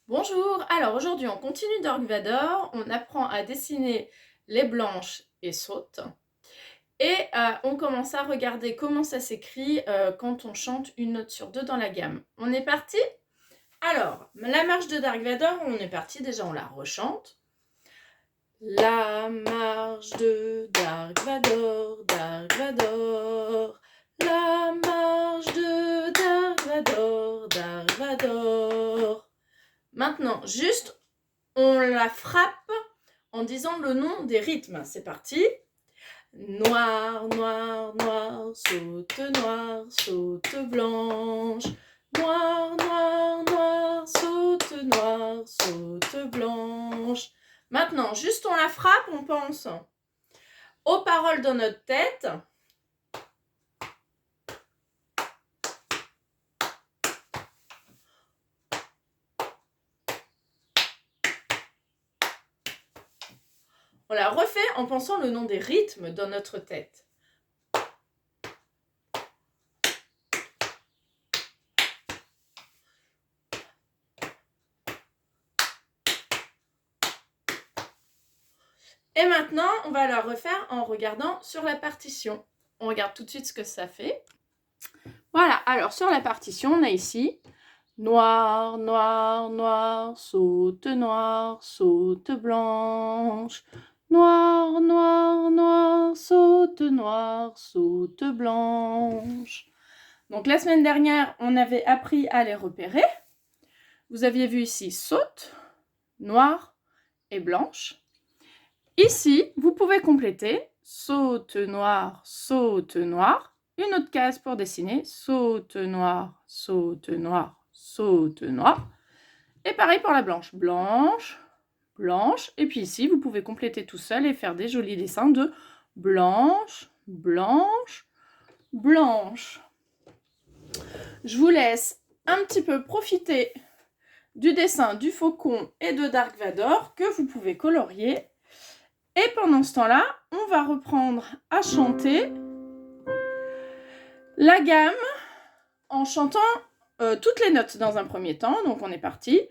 Bonjour, alors aujourd'hui on continue Dark Vador, on apprend à dessiner les blanches et sautes et on commence à regarder comment ça s'écrit quand on chante une note sur deux dans la gamme. On est parti? Alors, la marche de Dark Vador, on est parti, déjà on la rechante. La marche de Dark Vador, Dark Vador. La marche de Dark Vador, Dark Vador. Maintenant, juste on la frappe en disant le nom des rythmes. C'est parti. Noir, noir, noir, saute blanche. Noir, noir, noir, saute blanche. Maintenant, juste on la frappe, on pense aux paroles dans notre tête. On la refait en pensant le nom des rythmes dans notre tête. Et maintenant, on va la refaire en regardant sur la partition. On regarde tout de suite ce que ça fait. Voilà, alors sur la partition, on a ici noir, noir, noir, saute blanche. Noir, noir, noir, saute blanche. Donc la semaine dernière, on avait appris à les repérer. Vous aviez vu ici saute, noir et blanche. Ici, vous pouvez compléter saute noir, une autre case pour dessiner saute noir, et pareil pour la blanche, blanche, blanche, et puis ici, vous pouvez compléter tout seul et faire des jolis dessins de blanche, blanche, blanche. Je vous laisse un petit peu profiter du dessin du faucon et de Dark Vador que vous pouvez colorier. Et pendant ce temps-là, on va reprendre à chanter la gamme en chantant toutes les notes dans un premier temps. Donc on est parti.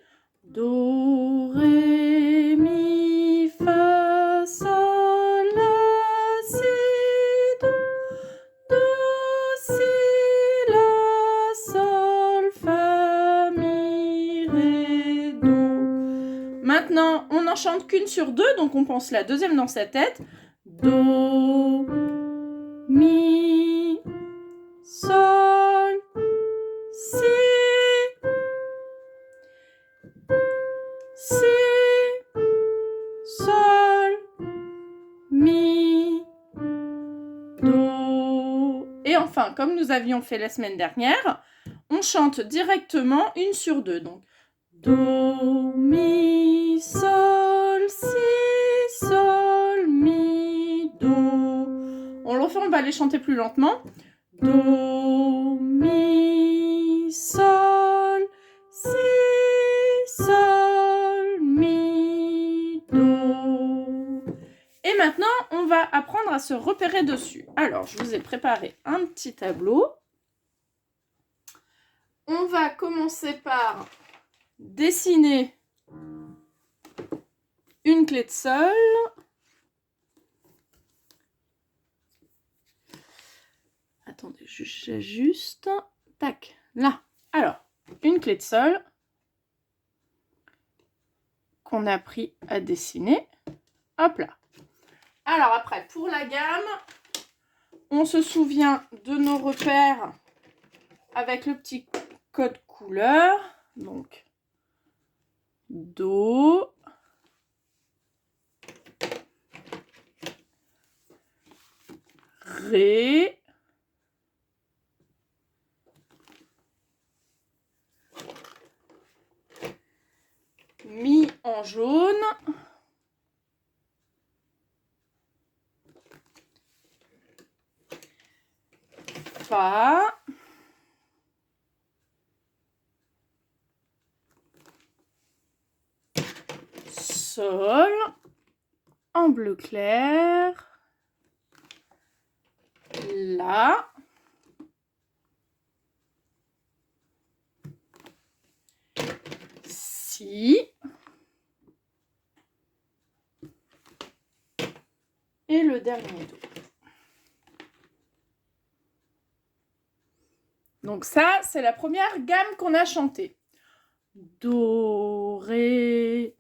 Do, ré, mi, fa, sol, la, si, do. Do, si, la, sol, fa, mi, ré, do. Maintenant, on n'en chante qu'une sur deux, donc on pense la deuxième dans sa tête. Do, mi, sol, si, sol, mi, do. Et enfin, comme nous avions fait la semaine dernière, on chante directement une sur deux. Donc, do, mi, sol, si, sol, mi, do. On le refait, on va les chanter plus lentement. Do, mi, sol, si, sol, mi, do. Et maintenant, on va apprendre à se repérer dessus. Alors, je vous ai préparé un petit tableau. On va commencer par dessiner une clé de sol. Attendez, j'ajuste. Tac, là. Alors, une clé de sol qu'on a appris à dessiner. Hop là. Alors après, pour la gamme, on se souvient de nos repères avec le petit code couleur. Donc, do, ré, mi en jaune, fa, sol, en bleu clair, la, Si. Et le dernier Do. Donc ça, c'est la première gamme qu'on a chantée. Do, Ré,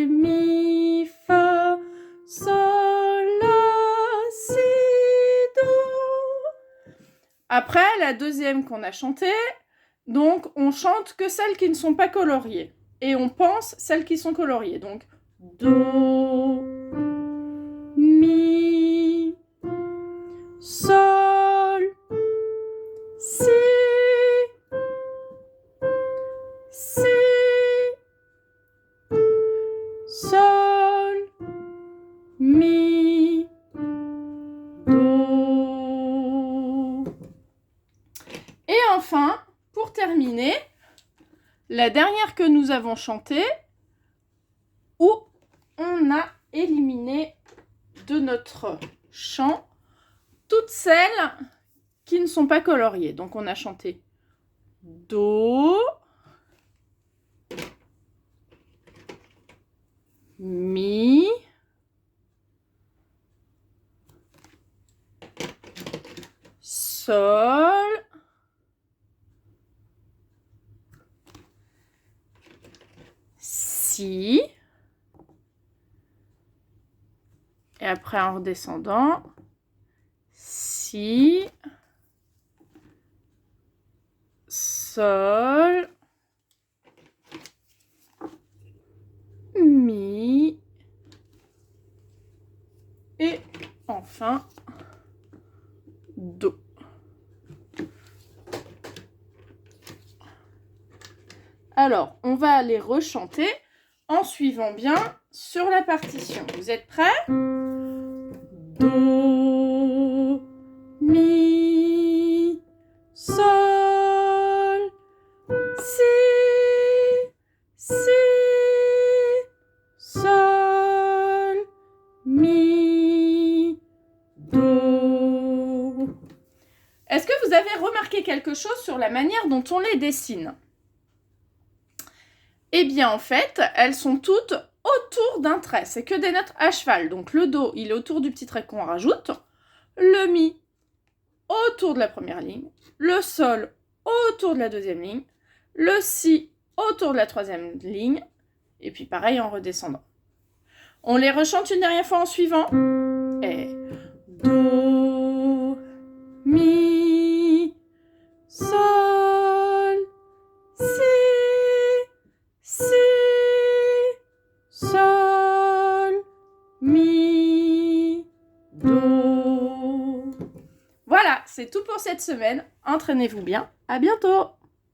Mi, Fa, Sol, La, Si, Do. Après, la deuxième qu'on a chantée, donc on chante que celles qui ne sont pas coloriées. Et on pense celles qui sont coloriées. Donc, Do, Mi, Sol, Si, Si, Sol, Mi, Do. Et enfin, pour terminer, la dernière que nous avons chantée, où on a éliminé de notre chant toutes celles qui ne sont pas coloriées. Donc on a chanté Do, Mi, Sol, Si, et après en redescendant, Si, Sol, Mi, et enfin Do. Alors, on va aller rechanter en suivant bien sur la partition. Vous êtes prêts? Do, Mi, Sol, Si, Sol, Mi, Do. Est-ce que vous avez remarqué quelque chose sur la manière dont on les dessine? Eh bien, en fait, elles sont toutes autour d'un trait. C'est que des notes à cheval. Donc, le Do, il est autour du petit trait qu'on rajoute. Le Mi, autour de la première ligne. Le Sol, autour de la deuxième ligne. Le Si, autour de la troisième ligne. Et puis, pareil en redescendant. On les rechante une dernière fois en suivant. Et Do, Mi, Sol, Si, Sol, Mi, Do. Voilà, c'est tout pour cette semaine. Entraînez-vous bien. À bientôt.